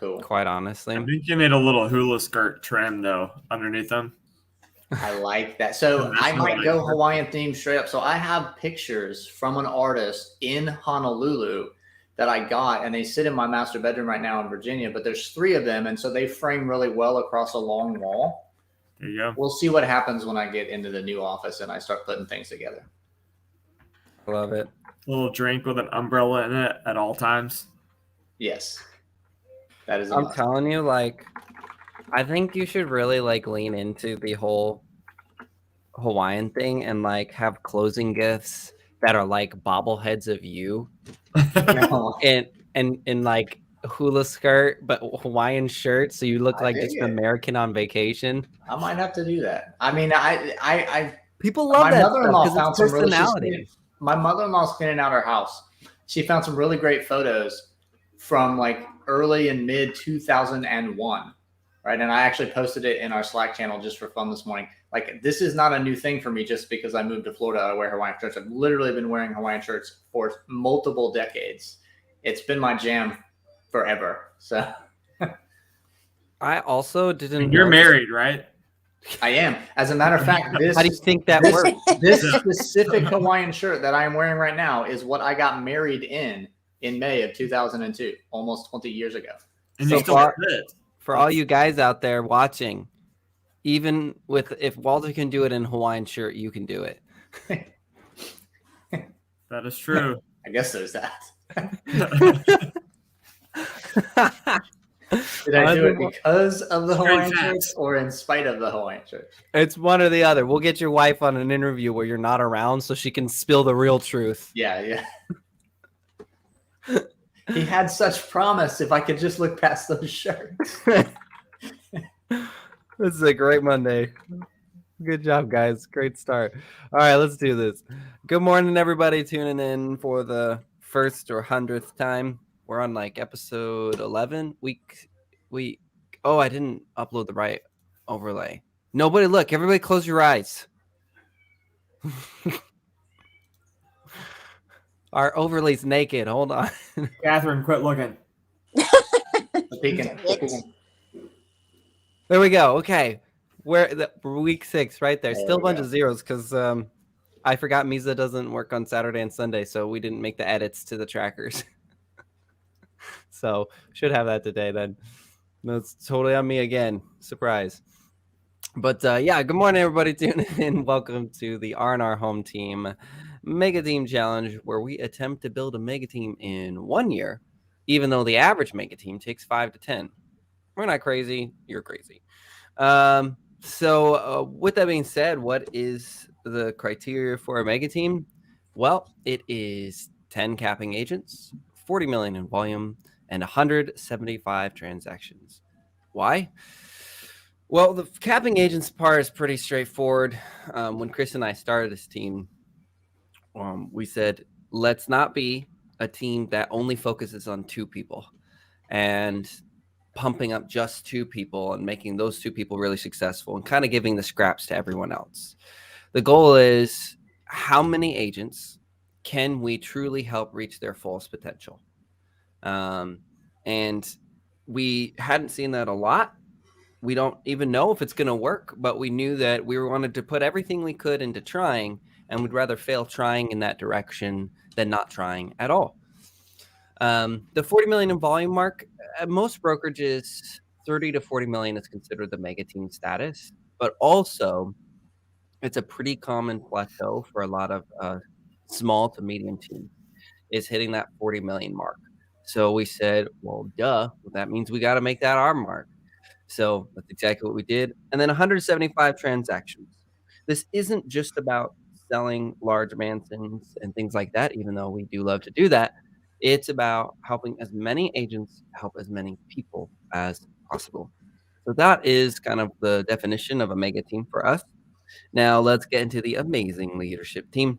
Cool. Quite honestly. I think you made a little hula skirt trim though underneath them. I like that. So I might go Hawaiian theme straight up. So I have pictures from an artist in Honolulu that I got, and they sit in my master bedroom right now in Virginia, but there's 3 of them. And so they frame really well across a long wall. There you go. We'll see what happens when I get into the new office and I start putting things together. I love it. A little drink with an umbrella in it at all times. Yes. That is I'm telling you, like, I think you should really like lean into the whole Hawaiian thing and like have closing gifts that are like bobbleheads of you and like hula skirt but Hawaiian shirt, so you look like just an American on vacation. I might have to do that. I mean, I people love that. My mother-in-law found some personality. My mother-in-law's cleaning out her house. She found some really great photos from like early and mid 2001. Right. And I actually posted it in our Slack channel just for fun this morning. Like, this is not a new thing for me just because I moved to Florida. I wear Hawaiian shirts. I've literally been wearing Hawaiian shirts for multiple decades. It's been my jam forever. So I also didn't. You're married, right? I am. As a matter of fact, this. How do you think that works? This specific Hawaiian shirt that I am wearing right now is what I got married in May of 2002, almost 20 years ago. And so you still far, fit. For all you guys out there watching, even if Walter can do it in Hawaiian shirt, you can do it. That is true. I guess there's that. Did I do it because of the Hawaiian shirts or in spite of the Hawaiian shirts? It's one or the other. We'll get your wife on an interview where you're not around so she can spill the real truth. Yeah. He had such promise if I could just look past those shirts. This is a great Monday. Good job, guys. Great start. All right, let's do this. Good morning, everybody tuning in for the first or 100th time. We're on like episode 11. Oh, I didn't upload the right overlay. Nobody look. Everybody close your eyes. Our overlay's naked. Hold on. Catherine, quit looking. Peeking. There we go. Okay. We're week 6 right there. Still a bunch of zeros because I forgot Misa doesn't work on Saturday and Sunday, so we didn't make the edits to the trackers. So should have that today then. That's totally on me again. Surprise. But yeah, good morning, everybody tuning in. Welcome to the R&R Home Team Mega Team Challenge, where we attempt to build a mega team in 1 year, even though the average mega team takes 5 to 10. We're not crazy. You're crazy. So with that being said, what is the criteria for a mega team? Well, it is 10 capping agents, 40 million in volume, and 175 transactions. Why? Well, the capping agents part is pretty straightforward. When Chris and I started this team, we said, let's not be a team that only focuses on 2 people and pumping up just 2 people and making those 2 people really successful and kind of giving the scraps to everyone else. The goal is, how many agents can we truly help reach their fullest potential? And we hadn't seen that a lot. We don't even know if it's going to work, but we knew that we wanted to put everything we could into trying, and we'd rather fail trying in that direction than not trying at all. The 40 million in volume mark, at most brokerages, 30 to 40 million is considered the mega team status, but also it's a pretty common plateau for a lot of small to medium teams is hitting that 40 million mark. So we said, well, that means we got to make that our mark. So that's exactly what we did. And then 175 transactions. This isn't just about selling large mansions and things like that, even though we do love to do that. It's about helping as many agents help as many people as possible. So that is kind of the definition of a mega team for us. Now let's get into the amazing leadership team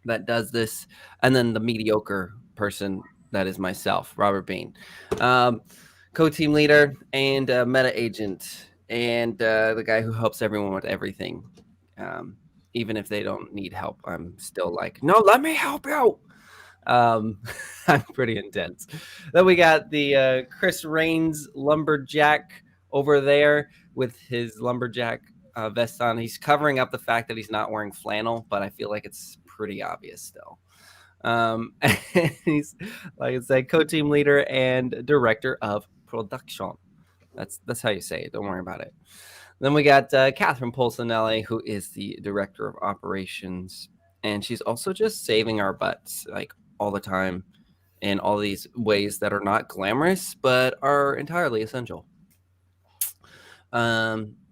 that does this. And then the mediocre person that is myself, Robert Bain. Co-team leader and meta agent and the guy who helps everyone with everything. Even if they don't need help, I'm still like, no, let me help you. I'm pretty intense. Then we got the Chris Raines lumberjack over there with his lumberjack vest on. He's covering up the fact that he's not wearing flannel, but I feel like it's pretty obvious still. And he's, like I said, co-team leader and director of production. That's how you say it. Don't worry about it. Then we got Catherine Polsonelli, who is the director of operations, and she's also just saving our butts like all the time in all these ways that are not glamorous but are entirely essential.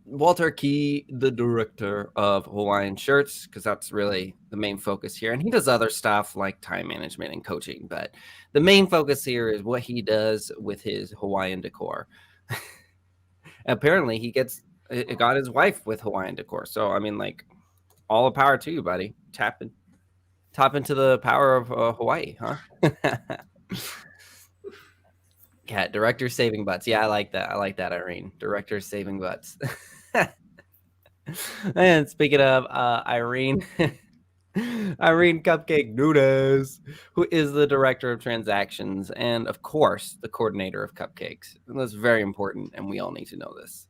Walter Key, the director of Hawaiian shirts, because that's really the main focus here. And he does other stuff like time management and coaching, but the main focus here is what he does with his Hawaiian decor. Apparently, he got his wife with Hawaiian decor. So, I mean, like, all the power to you, buddy. Tap into the power of Hawaii, huh? Yeah, director saving butts. Yeah, I like that. I like that, Irene. Director saving butts. And speaking of Irene, Irene Cupcake Nunes, who is the director of transactions and, of course, the coordinator of cupcakes. And that's very important, and we all need to know this.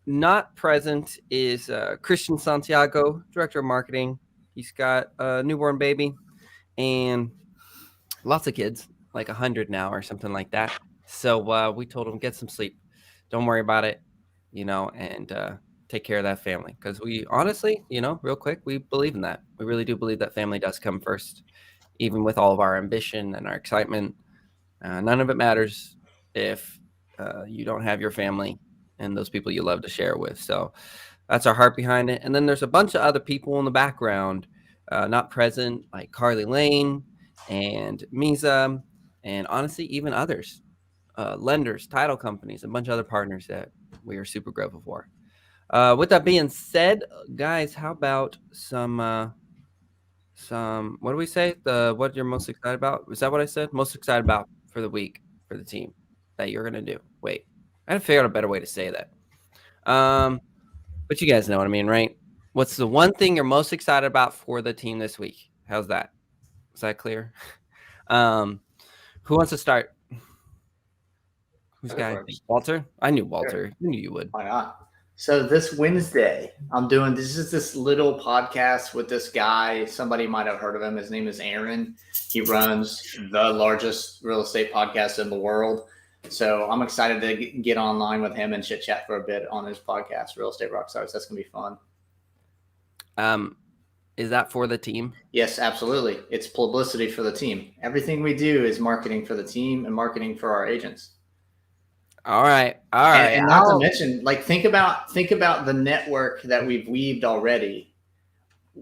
Not present is Christian Santiago, director of marketing. He's got a newborn baby and lots of kids, like 100 now or something like that. So we told him, get some sleep. Don't worry about it, and take care of that family. Because we honestly, real quick, we believe in that. We really do believe that family does come first, even with all of our ambition and our excitement. None of it matters if you don't have your family and those people you love to share with. So that's our heart behind it. And then there's a bunch of other people in the background, not present, like Carly Lane and Misa, and honestly, even others, lenders, title companies, a bunch of other partners that we are super grateful for. With that being said, guys, how about some what do we say? What you're most excited about? Is that what I said? Most excited about for the week for the team that you're gonna do. Wait, I had to figure out a better way to say that. But you guys know what I mean, right? What's the one thing you're most excited about for the team this week? How's that? Is that clear? Who wants to start? Who's got Walter? I knew Walter. I knew you would. Why not? So this Wednesday, this little podcast with this guy. Somebody might have heard of him. His name is Aaron. He runs the largest real estate podcast in the world. So I'm excited to get online with him and chit chat for a bit on his podcast, Real Estate Rockstars. That's gonna be fun. Is that for the team? Yes, absolutely. It's publicity for the team. Everything we do is marketing for the team and marketing for our agents. All right. And not to mention, like, think about the network that we've weaved already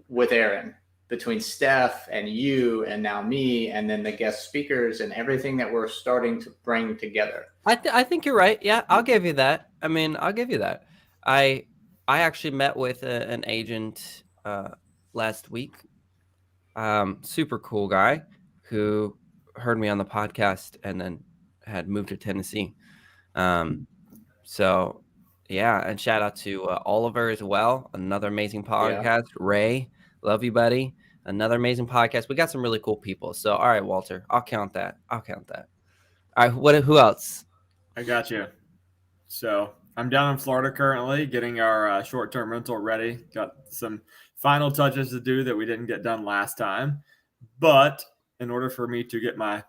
with Aaron, between Steph and you and now me, and then the guest speakers and everything that we're starting to bring together. I think you're right. Yeah, I'll give you that. I mean, I'll give you that. I actually met with an agent last week. Super cool guy who heard me on the podcast and then had moved to Tennessee. So yeah, and shout out to Oliver as well. Another amazing podcast. Yeah. Ray, love you, buddy. Another amazing podcast. We got some really cool people. So all right, Walter, I'll count that. All right, who else? I got you. So I'm down in Florida currently getting our short-term rental ready. Got some final touches to do that we didn't get done last time. But in order for me to get my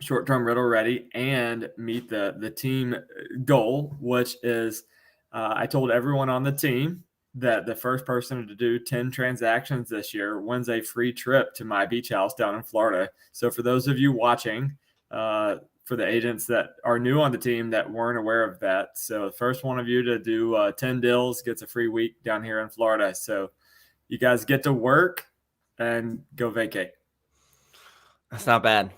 short-term rental ready and meet the team goal, which is I told everyone on the team that the first person to do 10 transactions this year wins a free trip to my beach house down in Florida. So for those of you watching, for the agents that are new on the team that weren't aware of that, so the first one of you to do 10 deals gets a free week down here in Florida. So you guys get to work and go vacate. That's not bad.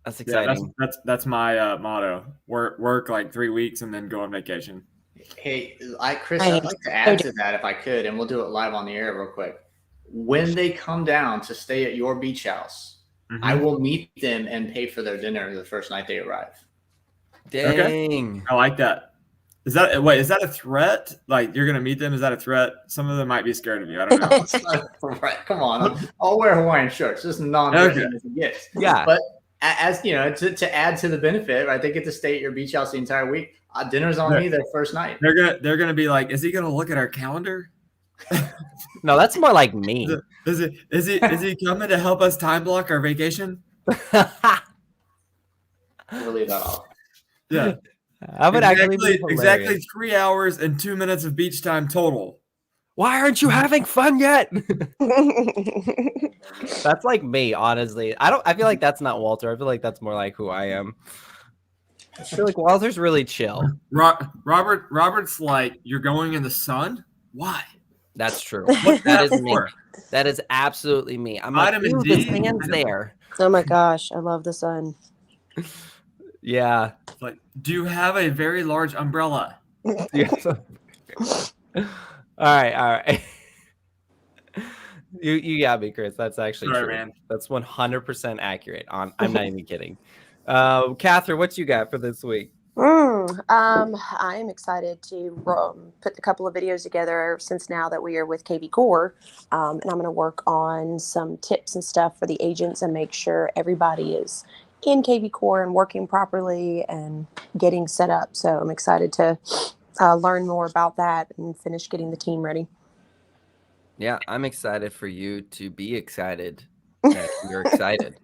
That's exciting. Yeah, that's my motto. Work like 3 weeks and then go on vacation. Hey, Chris, I'd like to add to that if I could, and we'll do it live on the air real quick. When they come down to stay at your beach house, I will meet them and pay for their dinner the first night they arrive. Dang. Okay. I like that. Is that a threat? Like you're gonna meet them? Is that a threat? Some of them might be scared of you. I don't know. Right, come on. I'll wear Hawaiian shirts, just non-threatening as it gets. Yeah. But as you know, to add to the benefit, right? They get to stay at your beach house the entire week. Dinner's on me their first night. They're gonna be like, is he gonna look at our calendar? No, that's more like me. Is he coming to help us time block our vacation? We'll leave that off. Yeah. I would actually be exactly 3 hours and 2 minutes of beach time total. Why aren't you having fun yet? That's like me, honestly. I feel like that's not Walter. I feel like that's more like who I am. I feel like Walter's really chill. Robert's like, you're going in the sun? Why? That's true. That is me. That is absolutely me. I'm like, Vitamin the D. sand's there. Oh my gosh, I love the sun. Yeah. It's like, do you have a very large umbrella? Yeah. All right. You got me, Chris. That's actually Sorry, true. man. That's 100% accurate. I'm not even kidding. Catherine, what you got for this week? I'm excited to put a couple of videos together since now that we are with KV Core, and I'm going to work on some tips and stuff for the agents and make sure everybody is in KV Core and working properly and getting set up. So I'm excited to learn more about that and finish getting the team ready. Yeah, I'm excited for you to be excited that you're excited.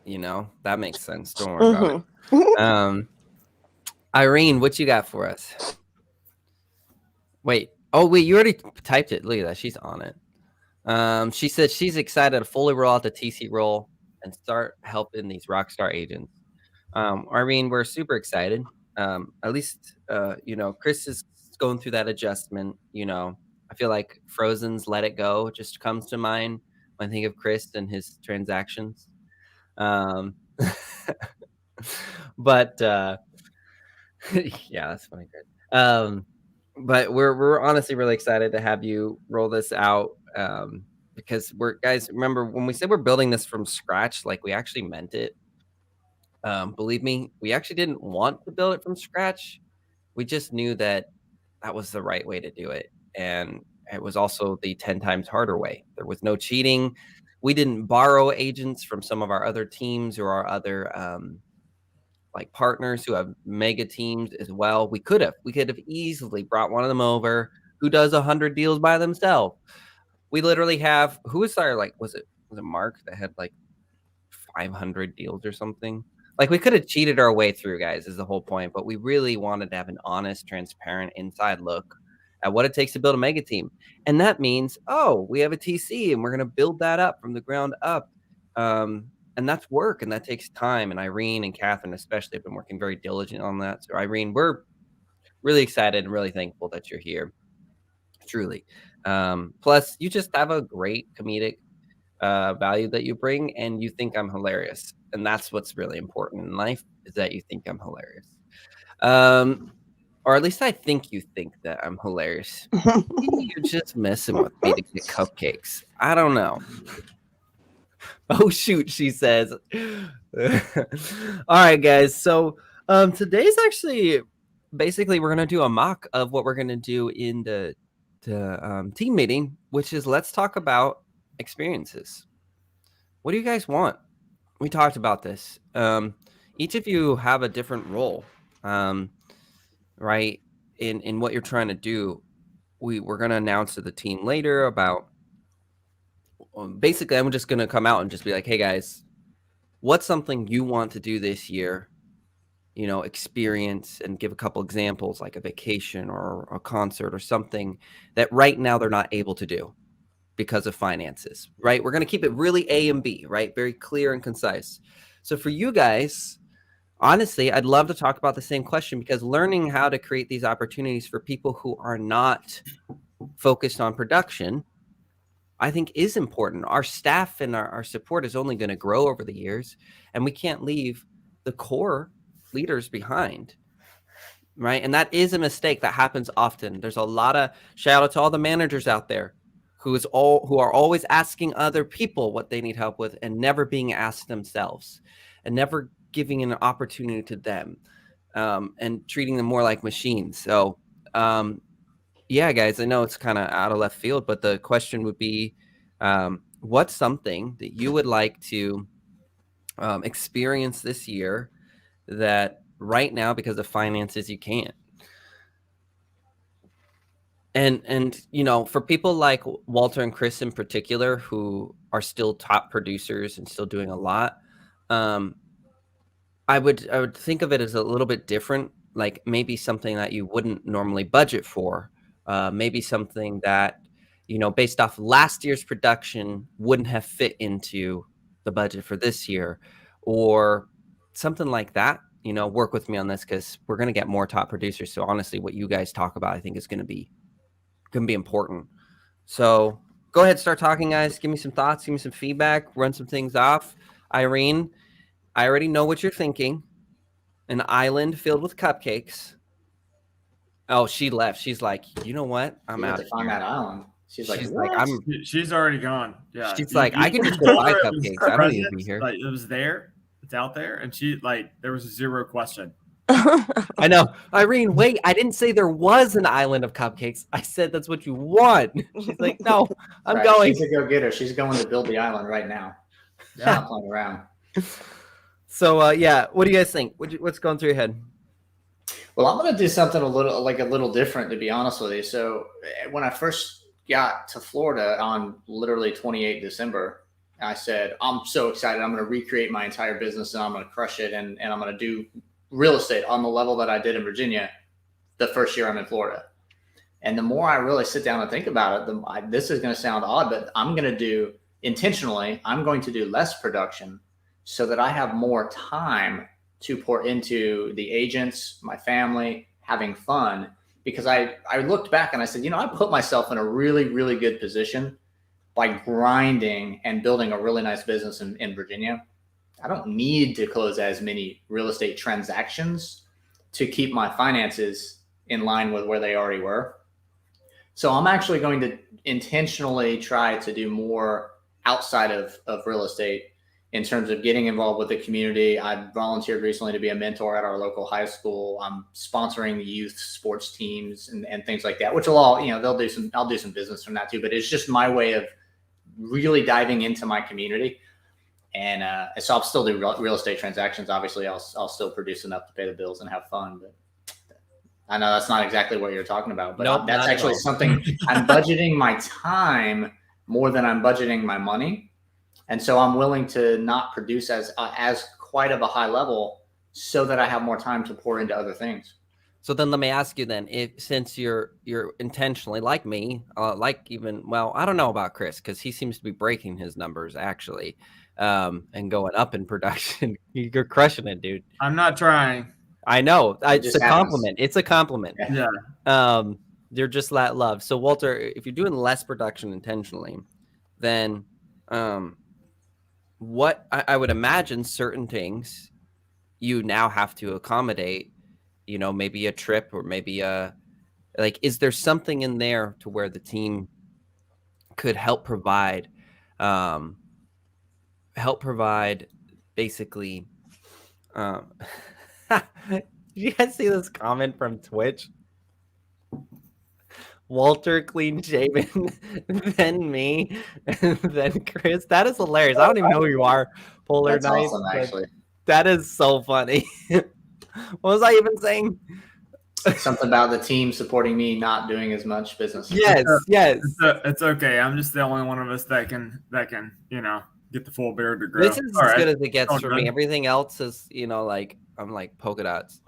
You know, that makes sense. Don't worry about it. Irene, what you got for us? Wait, you already typed it. Look at that. She's on it. She said she's excited to fully roll out the TC role and start helping these rockstar agents. Irene, we're super excited. At least, Chris is going through that adjustment. I feel like Frozen's Let It Go just comes to mind when I think of Chris and his transactions. But yeah, that's funny, Chris. But we're honestly really excited to have you roll this out, because guys, remember when we said we're building this from scratch, like we actually meant it. Believe me, we actually didn't want to build it from scratch. We just knew that was the right way to do it. And it was also the 10 times harder way. There was no cheating. We didn't borrow agents from some of our other teams or our other like partners who have mega teams as well. We could have easily brought one of them over who does 100 deals by themselves. We literally have, who was our, like, was it Mark that had like 500 deals or something? Like, we could have cheated our way through, guys, is the whole point. But we really wanted to have an honest, transparent, inside look at what it takes to build a mega team. And that means, we have a TC and we're going to build that up from the ground up. And that's work, and that takes time. And Irene and Catherine especially have been working very diligent on that. So Irene, we're really excited and really thankful that you're here. Truly. Plus, you just have a great comedic value that you bring, and you think I'm hilarious. And that's what's really important in life, is that you think I'm hilarious. Or at least I think you think that I'm hilarious. You're just messing with me to get cupcakes. I don't know. Oh, shoot, she says. All right, guys. So today's actually, basically, we're going to do a mock of what we're going to do in the team meeting, which is let's talk about experiences. What do you guys want? We talked about this. Each of you have a different role, right, in what you're trying to do. We're going to announce to the team later about, basically, I'm just going to come out and just be like, hey, guys, what's something you want to do this year? Experience, and give a couple examples, like a vacation or a concert or something that right now they're not able to do because of finances, right? We're going to keep it really A and B, right? Very clear and concise. So for you guys, honestly, I'd love to talk about the same question, because learning how to create these opportunities for people who are not focused on production, I think, is important. Our staff and our support is only going to grow over the years, and we can't leave the core leaders behind, right? And that is a mistake that happens often. There's a lot of, shout out to all the managers out there who are always asking other people what they need help with, and never being asked themselves, and never giving an opportunity to them. and treating them more like machines. So, yeah, guys, I know it's kind of out of left field, but the question would be, what's something that you would like to experience this year that right now, because of finances, you can't? And for people like Walter and Chris in particular, who are still top producers and still doing a lot, I would think of it as a little bit different, like maybe something that you wouldn't normally budget for, maybe something that, based off last year's production wouldn't have fit into the budget for this year, or something like that. Work with me on this because we're going to get more top producers. So honestly, what you guys talk about, I think is going to be important. So go ahead, start talking, guys. Give me some thoughts, give me some feedback, run some things off. Irene, I already know what you're thinking. An island filled with cupcakes. Oh, she left. She's like, you know what? I'm out to of find here. that island. She's like, She's already gone. Yeah. She's like, I can just go buy cupcakes. I don't need to be here. Like, it was there. It's out there. And there was zero question. I know. Irene, wait, I didn't say there was an island of cupcakes. I said that's what you want. She's like, no, I'm going. She's a go-getter. She's going to build the island right now. She's not playing around. So, what do you guys think? What's going through your head? Well, I'm going to do something a little different, to be honest with you. So when I first got to Florida on literally 28 December, I said, I'm so excited. I'm going to recreate my entire business and I'm going to crush it. And I'm going to do real estate on the level that I did in Virginia the first year I'm in Florida. And the more I really sit down and think about it, this is going to sound odd, but I'm going to do less production so that I have more time to pour into the agents, my family, having fun. Because I looked back and I said, I put myself in a really, really good position by grinding and building a really nice business in Virginia. I don't need to close as many real estate transactions to keep my finances in line with where they already were. So I'm actually going to intentionally try to do more outside of real estate in terms of getting involved with the community. I volunteered recently to be a mentor at our local high school. I'm sponsoring youth sports teams and things like that, which will all, I'll do some business from that too, but it's just my way of really diving into my community. And so I'll still do real estate transactions. Obviously, I'll still produce enough to pay the bills and have fun. But I know that's not exactly what you're talking about. But nope, that's actually something I'm budgeting my time more than I'm budgeting my money. And so I'm willing to not produce as quite of a high level so that I have more time to pour into other things. So then let me ask you then, since you're intentionally, like me, I don't know about Chris because he seems to be breaking his numbers actually. And going up in production. You're crushing it, dude. I'm not trying. I know. It's a compliment. It's a compliment. Yeah. You're just that love. So Walter, if you're doing less production intentionally, then what I would imagine certain things you now have to accommodate, maybe a trip or maybe is there something in there to where the team could help provide basically did you guys see this comment from Twitch? Walter clean shaven, then me, and then Chris. That is hilarious. I don't even know who you are, Polar That's Knight. awesome, actually. That is so funny. What was I even saying? Something about the team supporting me not doing as much business. Yes. It's okay. I'm just the only one of us that can get the full beard to grow. This is as good as it gets for me. Everything else is, I'm like polka dots.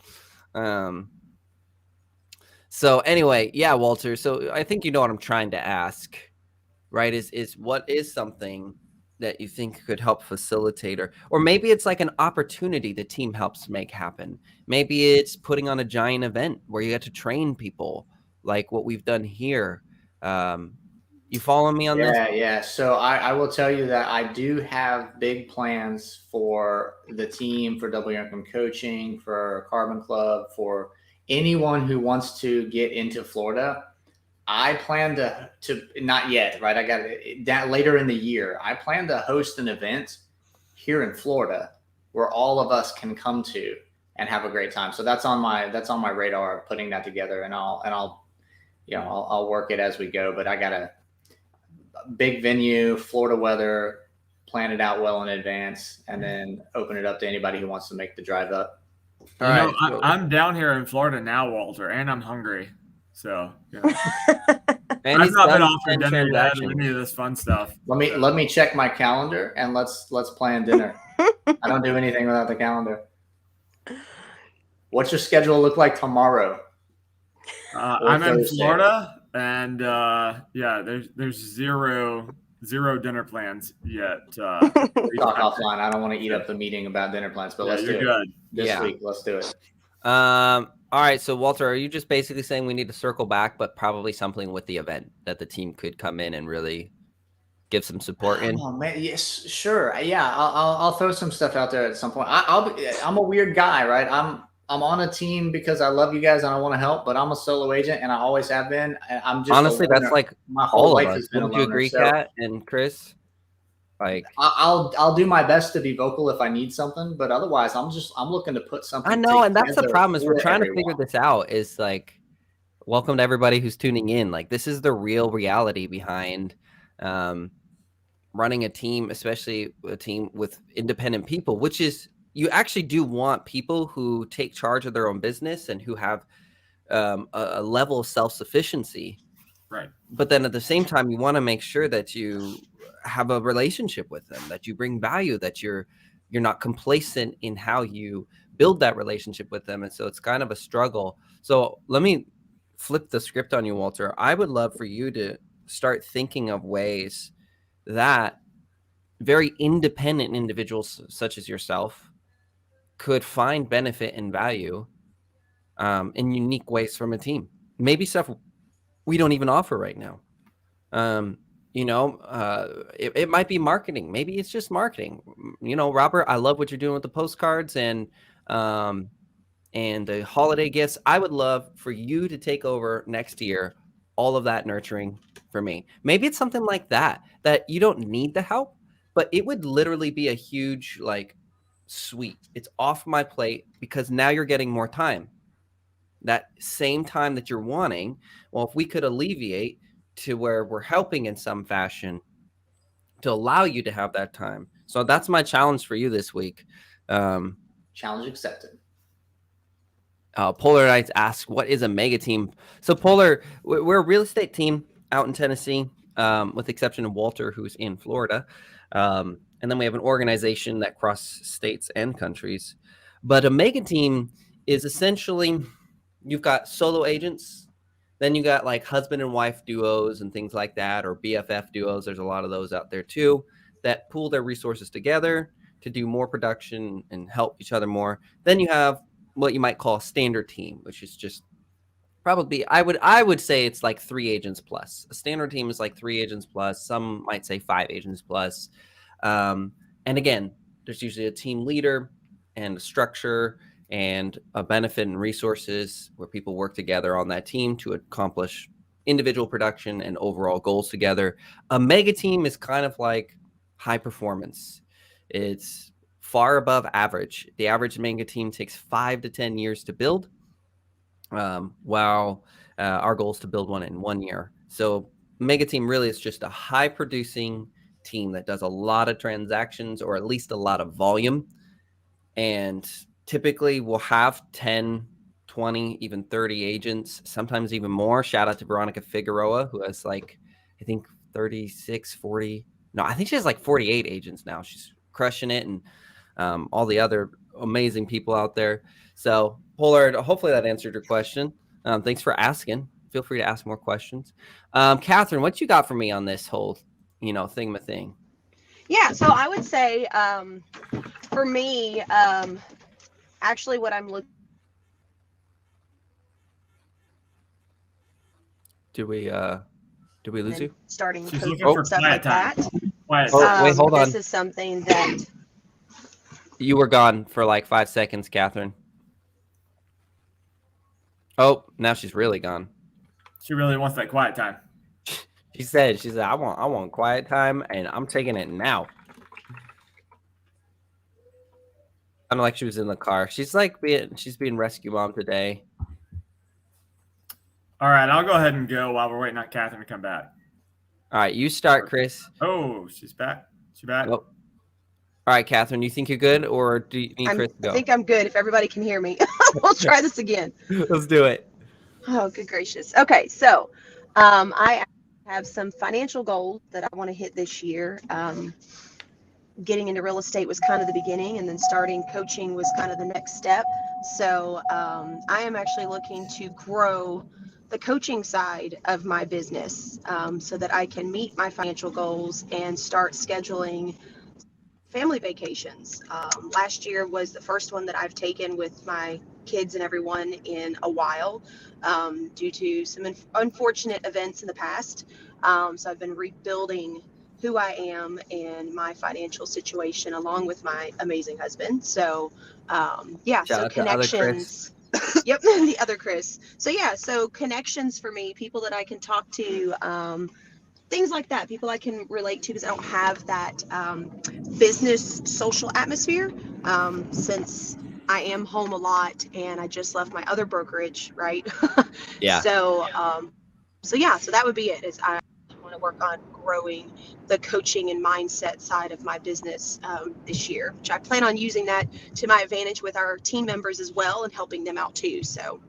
So anyway, yeah, Walter. So I think you know what I'm trying to ask, right? Is what is something that you think could help facilitate, or maybe it's like an opportunity the team helps make happen. Maybe it's putting on a giant event where you get to train people, like what we've done here. You follow me on this? Yeah. So I will tell you that I do have big plans for the team, for Double Your Income Coaching, for Carbon Club, for anyone who wants to get into Florida. I plan to not yet, right? I got that later in the year. I plan to host an event here in Florida where all of us can come to and have a great time. So that's on my radar, putting that together, and I'll work it as we go. But I got a big venue, Florida weather, plan it out well in advance, and then open it up to anybody who wants to make the drive up. You know, I'm down here in Florida now, Walter, and I'm hungry. So And I've he's not been done offered 10 dinner yet or transactions. any of this fun stuff. Let me check my calendar, and let's plan dinner. I don't do anything without the calendar. What's your schedule look like tomorrow? I'm in Florida, and there's zero dinner plans yet. We talk offline. I don't want to eat up the meeting about dinner plans, but let's do it. Good. This week. Let's do it. All right. So Walter, are you just basically saying we need to circle back, but probably something with the event that the team could come in and really give some support in? Oh man, yes, sure. Yeah, I'll throw some stuff out there at some point. I'm a weird guy, right? I'm on a team because I love you guys and I want to help, but I'm a solo agent and I always have been. I'm just honestly, that's like my whole all life of has us. been a Would you loner, agree, so Kat and Chris? Like, I'll do my best to be vocal if I need something, but otherwise I'm looking to put something. I know, and that's the problem is we're trying everyone. to figure this out. Is like, welcome to everybody who's tuning in. Like, this is the real reality behind running a team, especially a team with independent people, which is you actually do want people who take charge of their own business and who have a level of self-sufficiency. Right. But then at the same time, you want to make sure that you have a relationship with them, that you bring value, that you're not complacent in how you build that relationship with them. And so it's kind of a struggle. So let me flip the script on you, Walter. I would love for you to start thinking of ways that very independent individuals such as yourself could find benefit and value in unique ways from a team. Maybe stuff we don't even offer right now. It might be marketing. Maybe it's just marketing. Robert, I love what you're doing with the postcards and the holiday gifts. I would love for you to take over next year all of that nurturing for me. Maybe it's something like that you don't need the help, but it would literally be a huge, like, sweet. It's off my plate because now you're getting more time. That same time that you're wanting, well, if we could alleviate to where we're helping in some fashion to allow you to have that time. So that's my challenge for you this week. Challenge accepted. Polar Knights asks, what is a mega team? So Polar, we're a real estate team out in Tennessee, with the exception of Walter, who's in Florida. And then we have an organization that crosses states and countries. But a mega team is essentially, you've got solo agents, then you got like husband and wife duos and things like that, or BFF duos. There's a lot of those out there too, that pool their resources together to do more production and help each other more. Then you have what you might call a standard team, which is just probably, I would say it's like 3 agents plus. A standard team is like 3 agents plus. Some might say 5 agents plus. And again, there's usually a team leader and a structure and a benefit and resources where people work together on that team to accomplish individual production and overall goals together. A mega team is kind of like high performance. It's far above average. The average mega team takes 5 to 10 years to build, while our goal is to build one in 1 year. So mega team really is just a high producing team that does a lot of transactions, or at least a lot of volume, and typically we'll have 10, 20, even 30 agents, sometimes even more. Shout out to Veronica Figueroa, who has like, I think 36, 40. No, I think she has like 48 agents now. She's crushing it. And all the other amazing people out there. So Polar, hopefully that answered your question. Thanks for asking. Feel free to ask more questions. Catherine, what you got for me on this whole, thing? Yeah, so I would say for me, actually what I'm looking. Do we lose you? Starting She's posts looking and for stuff quiet like time. that. Quiet Oh, wait, hold on. This is something that You were gone for like 5 seconds, Catherine. Oh, now she's really gone. She really wants that quiet time. She said, I want quiet time, and I'm taking it now. Sounded like she was in the car. She's being rescue mom today. All right, I'll go ahead and go while we're waiting on Catherine to come back. All right, you start, Chris. Oh, she's back. She's back. Oh. All right, Catherine, you think you're good, or do you need Chris to go? I think I'm good if everybody can hear me. We'll try this again. Let's do it. Oh, good gracious. Okay, so I have some financial goals that I want to hit this year. Getting into real estate was kind of the beginning, and then starting coaching was kind of the next step. So I am actually looking to grow the coaching side of my business so that I can meet my financial goals and start scheduling family vacations. Last year was the first one that I've taken with my kids and everyone in a while due to some unfortunate events in the past. So I've been rebuilding who I am and my financial situation along with my amazing husband. So Shout so out to other Chris. connections. Yep, the other Chris. So so connections for me, people that I can talk to, things like that, people I can relate to, because I don't have that business social atmosphere since I am home a lot and I just left my other brokerage, right? Yeah. So that would be it. Is I want to work on growing the coaching and mindset side of my business this year, which I plan on using that to my advantage with our team members as well and helping them out too. So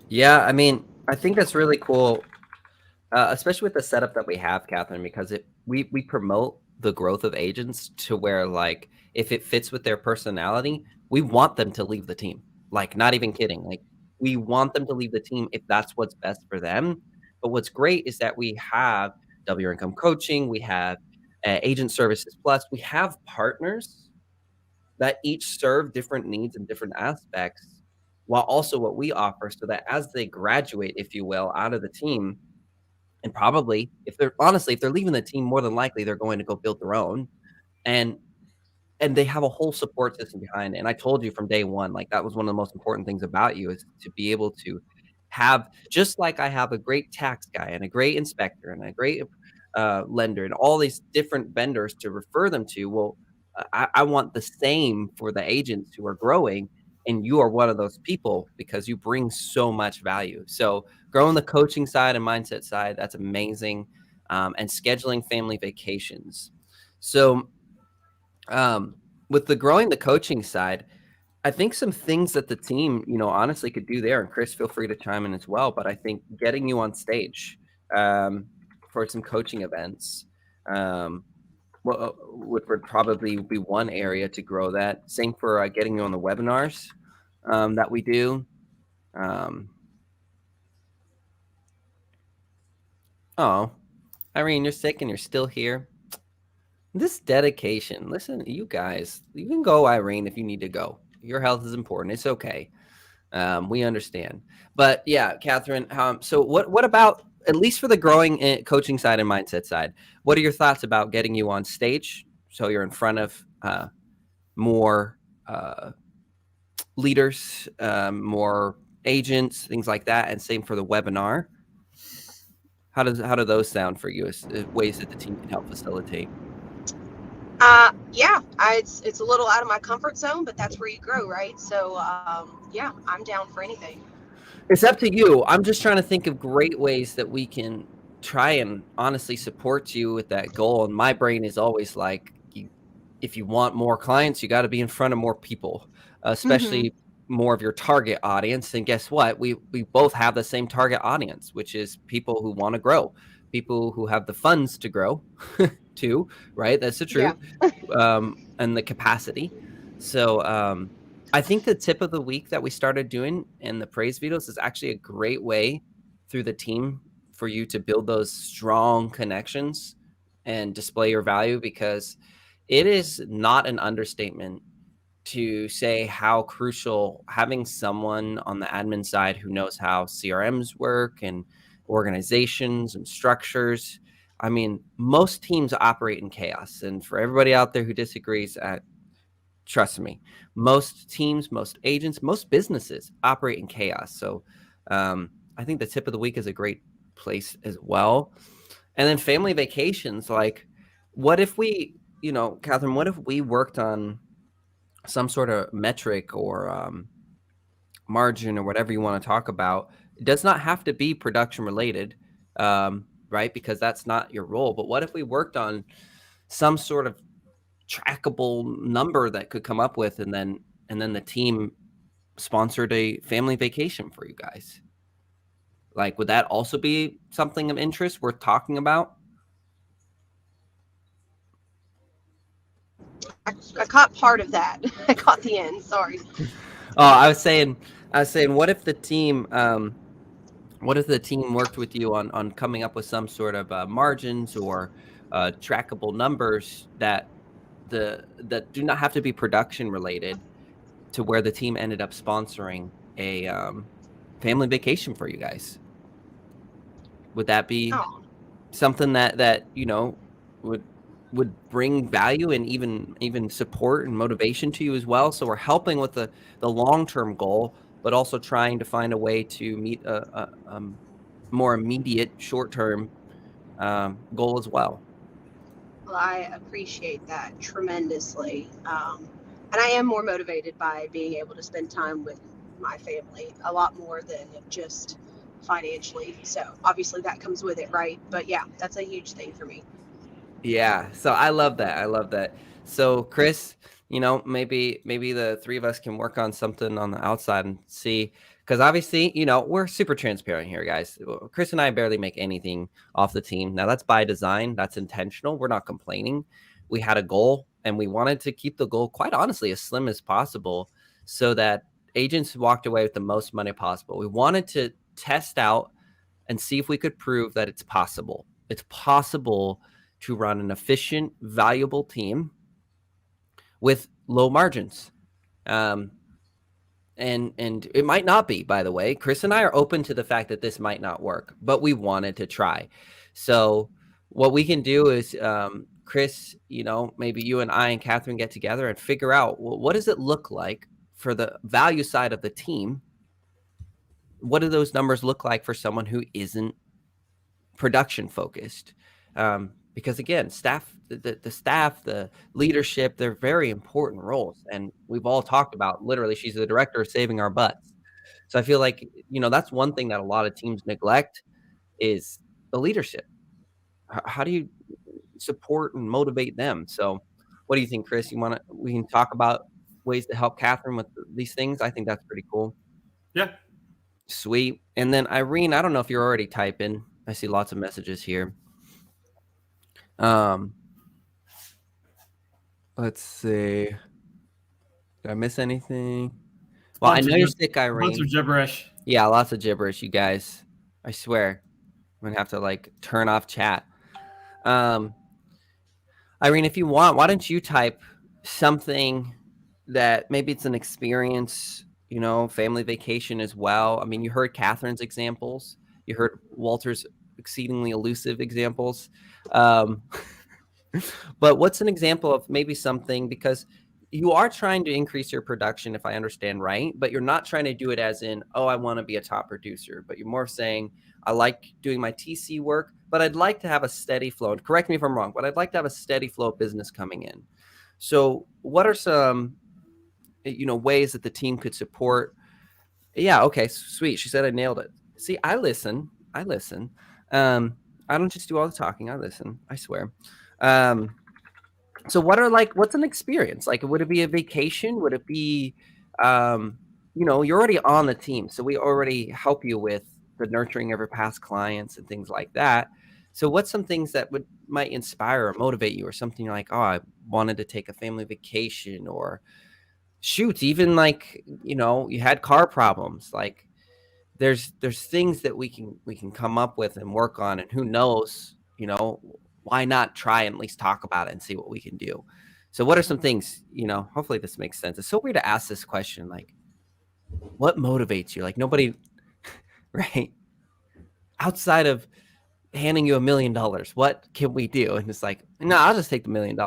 yeah, I mean, I think that's really cool. Especially with the setup that we have, Catherine, because we promote the growth of agents to where, like, if it fits with their personality, we want them to leave the team. Like, not even kidding. Like, we want them to leave the team if that's what's best for them. But what's great is that we have W Income Coaching, we have Agent Services Plus, we have partners that each serve different needs and different aspects, while also what we offer, so that as they graduate, if you will, out of the team, and probably if they're leaving the team, more than likely they're going to go build their own, and they have a whole support system behind it. And I told you from day one, like, that was one of the most important things about you, is to be able to have, just like I have a great tax guy and a great inspector and a great lender and all these different vendors to refer them to. Well, I want the same for the agents who are growing, and you are one of those people because you bring so much value. So growing the coaching side and mindset side, that's amazing. And scheduling family vacations. So with the growing the coaching side, I think some things that the team, honestly could do there, and Chris, feel free to chime in as well, but I think getting you on stage for some coaching events would probably be one area to grow that. Same for getting you on the webinars that we do. Oh, Irene, you're sick and you're still here. This dedication. Listen, you guys, you can go, Irene, if you need to go. Your health is important. It's okay. We understand. But yeah, Catherine, so what about, at least for the growing coaching side and mindset side, what are your thoughts about getting you on stage so you're in front of more leaders, more agents, things like that, and same for the webinar? How do those sound for you as ways that the team can help facilitate? It's a little out of my comfort zone, but that's where you grow, right? So I'm down for anything. It's up to you. I'm just trying to think of great ways that we can try and honestly support you with that goal. And my brain is always like, if you want more clients, you got to be in front of more people, especially more of your target audience. And guess what? We both have the same target audience, which is people who want to grow, people who have the funds to grow too, right? That's the truth. Yeah. And the capacity. So I think the tip of the week that we started doing in the praise videos is actually a great way through the team for you to build those strong connections and display your value, because it is not an understatement to say how crucial having someone on the admin side who knows how CRMs work and organizations and structures. I mean, most teams operate in chaos. And for everybody out there who disagrees, trust me, most teams, most agents, most businesses operate in chaos. So I think the tip of the week is a great place as well. And then family vacations, like, what if we, Catherine, what if we worked on some sort of metric or margin or whatever you want to talk about. It does not have to be production related, right? Because that's not your role. But what if we worked on some sort of trackable number that could come up with, and then the team sponsored a family vacation for you guys? Like, would that also be something of interest worth talking about? I caught part of that. I caught the end. Sorry. Oh, I was saying, what if the team, worked with you on coming up with some sort of margins or trackable numbers that do not have to be production related, to where the team ended up sponsoring a family vacation for you guys? Would that be Oh, something that would bring value and even support and motivation to you as well? So we're helping with the long-term goal, but also trying to find a way to meet a more immediate short-term goal as well. well, I appreciate that tremendously. And I am more motivated by being able to spend time with my family a lot more than just financially. So obviously that comes with it, right? But yeah, that's a huge thing for me. Yeah, so I love that. So Chris, maybe the three of us can work on something on the outside and see, because obviously, we're super transparent here, guys. Chris and I barely make anything off the team. Now that's by design, that's intentional. We're not complaining. We had a goal and we wanted to keep the goal, quite honestly, as slim as possible, so that agents walked away with the most money possible. We wanted to test out and see if we could prove that it's possible. It's possible to run an efficient, valuable team with low margins. And it might not be, by the way. Chris and I are open to the fact that this might not work, but we wanted to try. So what we can do is, Chris, maybe you and I and Catherine get together and figure out, well, what does it look like for the value side of the team? What do those numbers look like for someone who isn't production focused? Because again, the staff, the leadership, they're very important roles. And we've all talked about, literally, she's the director of saving our butts. So I feel like, that's one thing that a lot of teams neglect, is the leadership. How do you support and motivate them? So what do you think, Chris? We can talk about ways to help Catherine with these things. I think that's pretty cool. Yeah. Sweet. And then Irene, I don't know if you're already typing. I see lots of messages here. Let's see. Did I miss anything? Well, I know you're sick, Irene. Lots of gibberish. Yeah, lots of gibberish, you guys. I swear. I'm gonna have to turn off chat. Irene, if you want, why don't you type something that maybe it's an experience, family vacation as well. I mean, you heard Catherine's examples. You heard Walter's exceedingly elusive examples. But what's an example of maybe something, because you are trying to increase your production, if I understand right, but you're not trying to do it as in, oh, I want to be a top producer, but you're more saying, I like doing my TC work, but I'd like to have a steady flow. And correct me if I'm wrong, but I'd like to have a steady flow of business coming in. So what are some, ways that the team could support? Yeah. Okay. Sweet. She said I nailed it. See, I listen. I don't just do all the talking. I listen. I swear. So what's an experience? Would it be a vacation? Would it be, you're already on the team, so we already help you with the nurturing of your past clients and things like that. So what's some things that might inspire or motivate you, or something like, oh, I wanted to take a family vacation, or shoot, even you had car problems. There's things that we can come up with and work on, and who knows, why not try and at least talk about it and see what we can do? So what are some things, hopefully this makes sense. It's so weird to ask this question, what motivates you? Nobody, right? Outside of handing you $1 million, what can we do? And it's no, I'll just take the $1 million.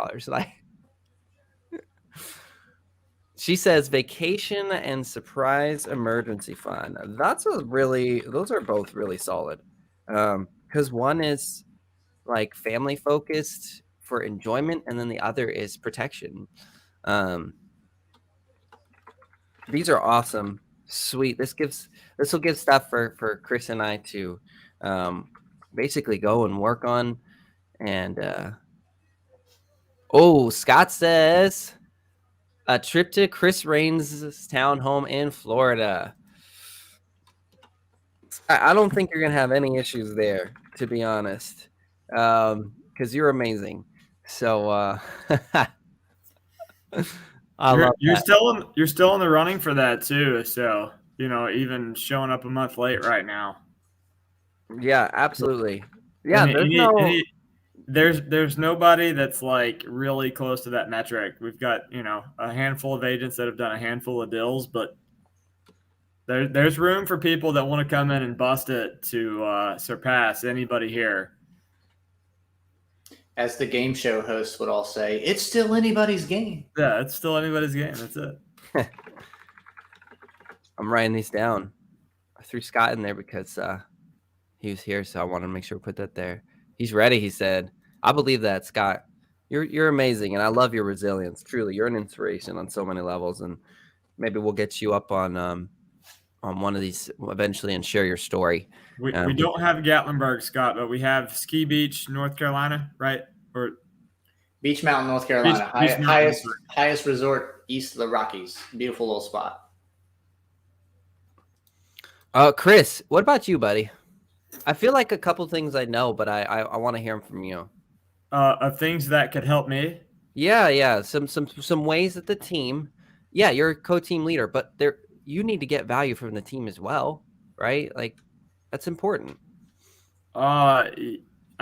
She says vacation and surprise emergency fund. Those are both really solid. Because one is family focused for enjoyment, and then the other is protection. These are awesome. Sweet. This will give stuff for Chris and I to basically go and work on. And Scott says a trip to Chris Rains' townhome in Florida. I don't think you're gonna have any issues there, to be honest, because you're amazing. So I love You're that. you're still in the running for that too. So even showing up a month late right now. Yeah, absolutely. Yeah, There's nobody that's like really close to that metric. We've got a handful of agents that have done a handful of deals, but there's room for people that want to come in and bust it to surpass anybody here. As the game show hosts would all say, it's still anybody's game. Yeah, it's still anybody's game. That's it. I'm writing these down. I threw Scott in there because he was here, so I wanted to make sure we put that there. He's ready, he said. I believe that, Scott. You're amazing, and I love your resilience. Truly, you're an inspiration on so many levels, and maybe we'll get you up on one of these eventually and share your story. We don't have Gatlinburg, Scott, but we have Ski Beach, North Carolina, right? Or Beach Mountain, North Carolina. Beach Mountain. Highest resort east of the Rockies. Beautiful little spot. Chris, what about you, buddy? I feel like a couple things I know, but I want to hear them from you. Of things that could help me. Yeah. Some ways that the team. Yeah, you're a co-team leader, but you need to get value from the team as well, right? Like that's important. I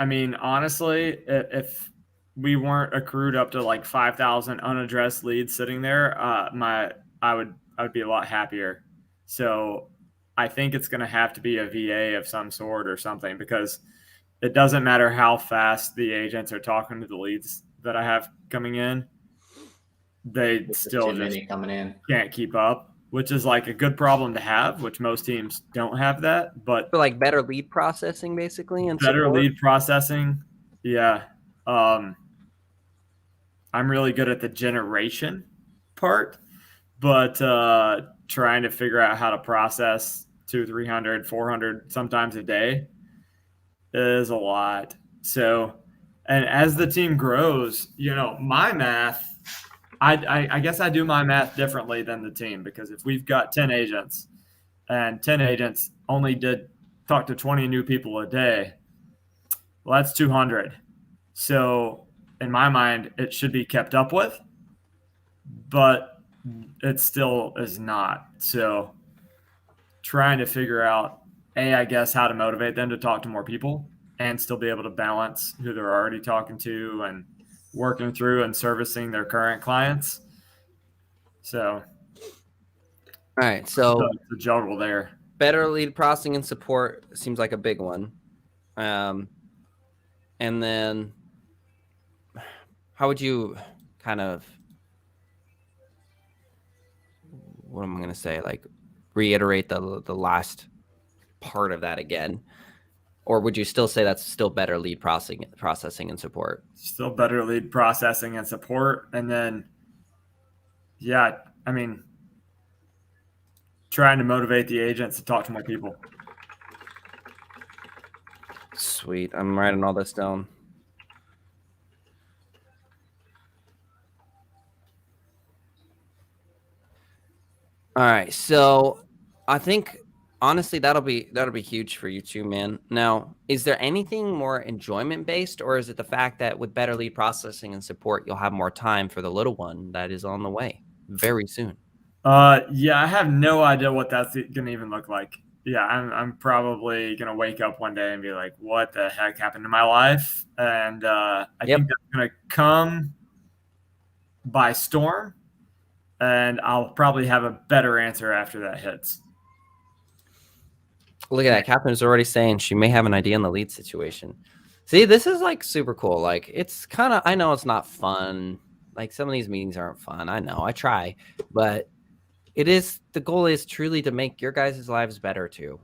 mean, honestly, if we weren't accrued up to like 5,000 unaddressed leads sitting there, I would be a lot happier. So I think it's going to have to be a VA of some sort or something, because it doesn't matter how fast the agents are talking to the leads that I have coming in. They still just coming in. Can't keep up, which is like a good problem to have, which most teams don't have that. But for like better lead processing, basically, and better support. lead processing. Yeah. I'm really good at the generation part, but trying to figure out how to process 200, 300, 400 sometimes a day is a lot. So, and as the team grows, my math, I guess I do my math differently than the team, because if we've got 10 agents and 10 agents only did talk to 20 new people a day, well, that's 200. So in my mind, it should be kept up with, but it still is not. So trying to figure out, I guess, how to motivate them to talk to more people and still be able to balance who they're already talking to and working through and servicing their current clients. So, all right. So the juggle there. Better lead processing and support seems like a big one. And then how would you kind of, what am I going to say? Like reiterate the last part of that again? Or would you still say that's still better lead processing and support? Still better lead processing and support. And then, yeah, I mean, trying to motivate the agents to talk to more people. Sweet. I'm writing all this down. All right. So I think honestly that'll be huge for you too, man. Now, is there anything more enjoyment based, or is it the fact that with better lead processing and support you'll have more time for the little one that is on the way very soon? Yeah, I have no idea what that's gonna even look like. Yeah, I'm probably gonna wake up one day and be like, what the heck happened to my life? And I think that's gonna come by storm, and I'll probably have a better answer after that hits. Look at that. Catherine's already saying she may have an idea on the lead situation. See, this is like super cool. Like it's kind of, I know it's not fun. Like some of these meetings aren't fun. I know, I try, but it is, the goal is truly to make your guys' lives better too.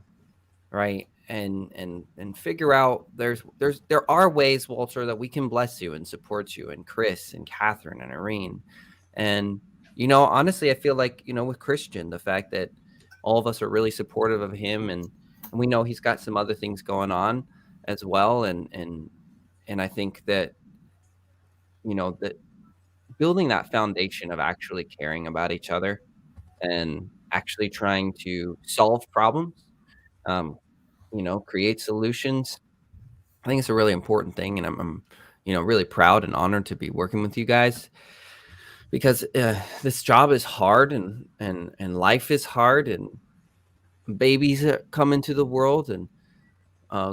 Right. And figure out there are ways, Walter, that we can bless you and support you, and Chris and Catherine and Irene. And honestly, I feel like, with Christian, the fact that all of us are really supportive of him, and we know he's got some other things going on as well. And I think that, that building that foundation of actually caring about each other and actually trying to solve problems, um, create solutions. I think it's a really important thing, and I'm really proud and honored to be working with you guys, because this job is hard, and life is hard, and babies come into the world, and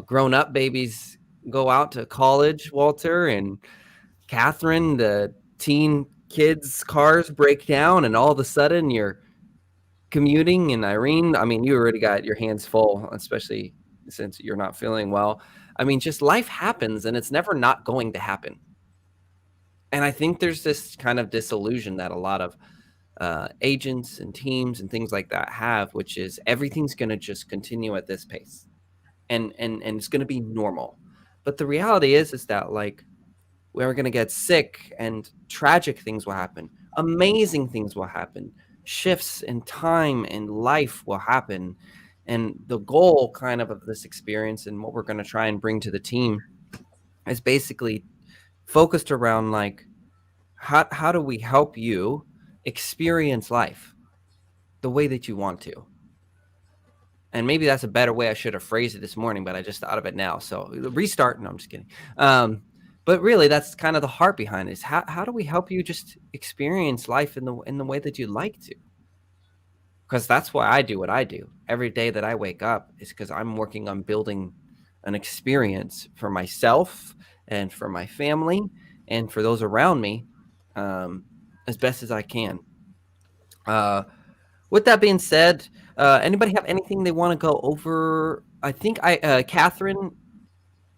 grown up babies go out to college, Walter and Catherine. The teen kids' cars break down, and all of a sudden you're commuting. And Irene, I mean, you already got your hands full, especially since you're not feeling well. I mean, just life happens, and it's never not going to happen. And I think there's this kind of disillusion that a lot of agents and teams and things like that have, which is everything's going to just continue at this pace, and it's going to be normal. But the reality is that, like, we're going to get sick, and tragic things will happen. Amazing things will happen. Shifts in time and life will happen. And the goal kind of this experience, and what we're going to try and bring to the team, is basically focused around, like, how do we help you experience life the way that you want to? And maybe that's a better way I should have phrased it this morning, but I just thought of it now. So restart. No, I'm just kidding. But really, that's kind of the heart behind it, is how do we help you just experience life in the way that you like to? Because that's why I do what I do. Every day that I wake up is because I'm working on building an experience for myself and for my family and for those around me, as best as I can. With that being said, anybody have anything they want to go over? I think Catherine,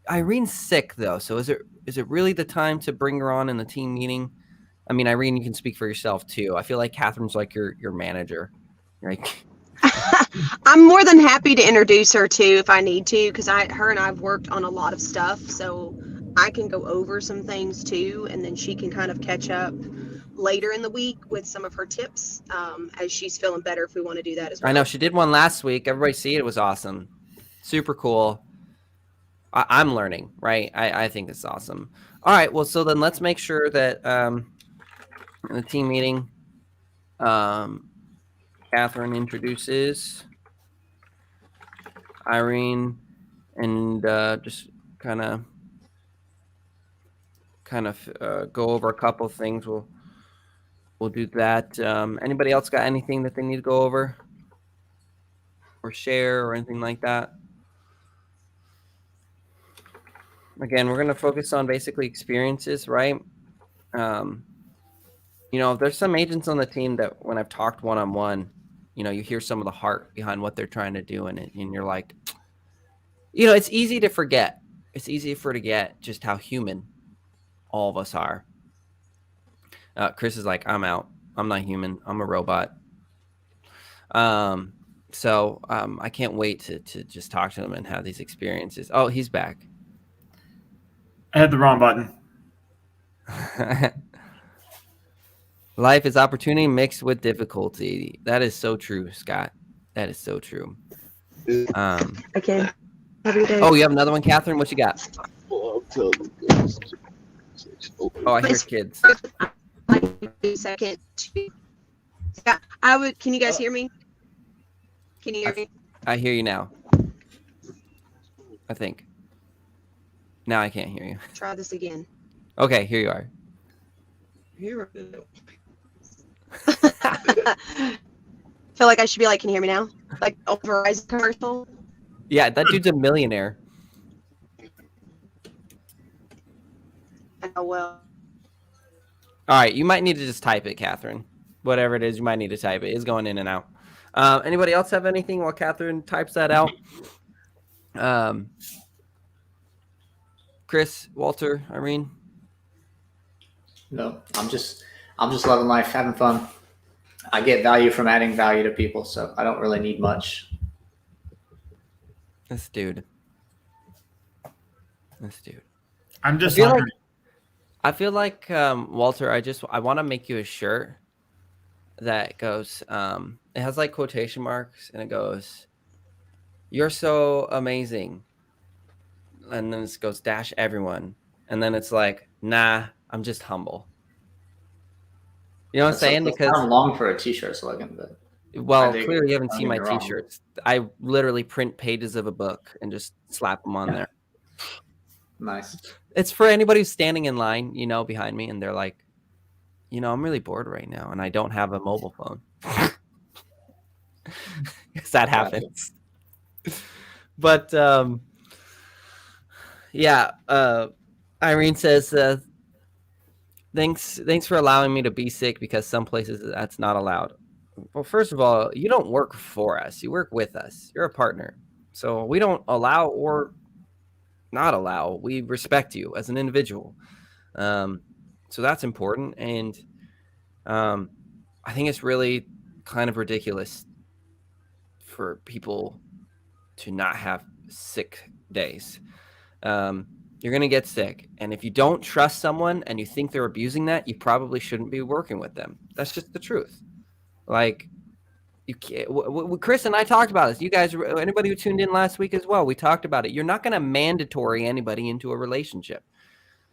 Irene's sick though, so is it really the time to bring her on in the team meeting? I mean, Irene, you can speak for yourself too. I feel like Catherine's like your manager, right? I'm more than happy to introduce her too if I need to, because her and I've worked on a lot of stuff, so I can go over some things too, and then she can kind of catch up later in the week with some of her tips as she's feeling better, if we want to do that as well. I know she did one last week. Everybody see it. It was awesome. Super cool. I'm learning, right? I think it's awesome. All right. Well, so then let's make sure that in the team meeting, Catherine introduces Irene, and just kind of go over a couple of things. We'll do that. Anybody else got anything that they need to go over or share or anything like that? Again, we're going to focus on basically experiences, right? There's some agents on the team that when I've talked one-on-one, you hear some of the heart behind what they're trying to do, and you're like, it's easy to forget. It's easy to forget just how human all of us are. Chris is like, I'm out. I'm not human. I'm a robot. So I can't wait to just talk to them and have these experiences. Oh, he's back. I hit the wrong button. Life is opportunity mixed with difficulty. That is so true, Scott. That is so true. Okay. Have a good day. Oh, you have another one, Catherine? What you got? Oh, I hear kids. Second. Can you guys hear me? Can you hear me? I hear you now. I think. Now I can't hear you. Try this again. Okay, here you are. Feel like I should be like, can you hear me now? Like a Verizon commercial? Yeah, that dude's a millionaire. Oh, well. All right, you might need to just type it, Catherine. Whatever it is, you might need to type it. It's going in and out. Anybody else have anything while Catherine types that out? Chris, Walter, Irene? No, I'm just loving life, having fun. I get value from adding value to people, so I don't really need much. This dude. I'm just I feel like Walter, I want to make you a shirt that goes, it has like quotation marks and it goes, "You're so amazing." And then it goes dash everyone. And then it's like, "Nah, I'm just humble." You know what I'm saying? That's Because, kind of long for a t-shirt slogan, but I well, dig clearly it. you haven't Don't seen get my me wrong. t-shirts. I literally print pages of a book and just slap them on there. Nice. It's for anybody who's standing in line, behind me, and they're like, I'm really bored right now, and I don't have a mobile phone. Because that happens. But yeah, Irene says, thanks for allowing me to be sick, because some places that's not allowed. Well, first of all, you don't work for us. You work with us. You're a partner. So we don't allow or not allow. We respect you as an individual. So that's important. And I think it's really kind of ridiculous for people to not have sick days. You're going to get sick. And if you don't trust someone and you think they're abusing that, you probably shouldn't be working with them. That's just the truth. Like, you can't, Chris and I talked about this. You guys, anybody who tuned in last week as well, we talked about it. You're not going to mandatory anybody into a relationship.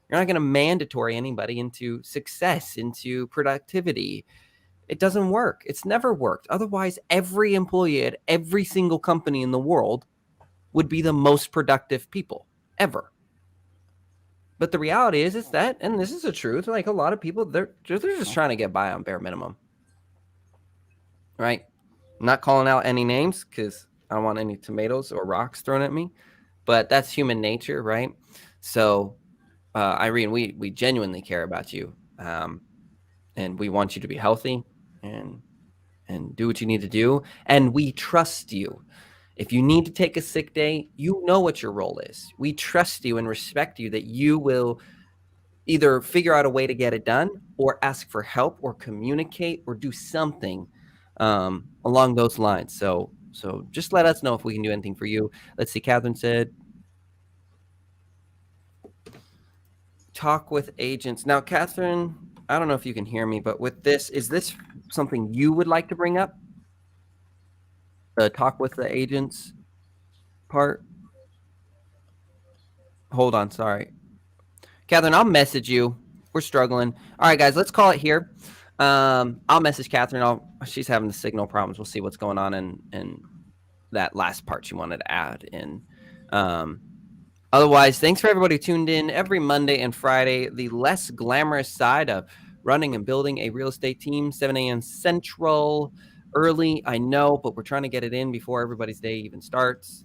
You're not going to mandatory anybody into success, into productivity. It doesn't work. It's never worked. Otherwise, every employee at every single company in the world would be the most productive people ever. But the reality is that, and this is the truth, like a lot of people, they're just trying to get by on bare minimum. Right? I'm not calling out any names because I don't want any tomatoes or rocks thrown at me, but that's human nature, right? So, Irene, we genuinely care about you, and we want you to be healthy and do what you need to do, and we trust you. If you need to take a sick day, you know what your role is. We trust you and respect you that you will either figure out a way to get it done or ask for help or communicate or do something along those lines. So just let us know if we can do anything for you. Let's see. Catherine said, talk with agents. Now, Catherine, I don't know if you can hear me, but with this, is this something you would like to bring up? The talk with the agents part? Hold on. Sorry. Catherine, I'll message you. We're struggling. All right, guys, let's call it here. I'll message Catherine. She's having the signal problems. We'll see what's going on in that last part she wanted to add in. Otherwise, thanks for everybody who tuned in every Monday and Friday. The less glamorous side of running and building a real estate team, 7 a.m. Central, early, I know, but we're trying to get it in before everybody's day even starts.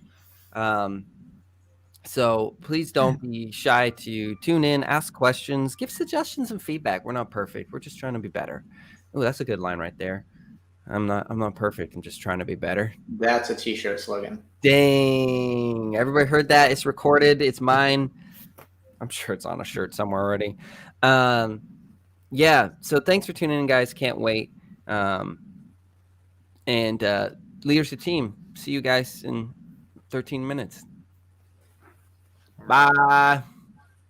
So please don't be shy to tune in, ask questions, give suggestions and feedback. We're not perfect. We're just trying to be better. Oh, that's a good line right there. I'm not perfect. I'm just trying to be better. That's a t-shirt slogan. Dang. Everybody heard that? It's recorded. It's mine. I'm sure it's on a shirt somewhere already. Yeah. So thanks for tuning in, guys. Can't wait. And leadership team. See you guys in 13 minutes. Bye.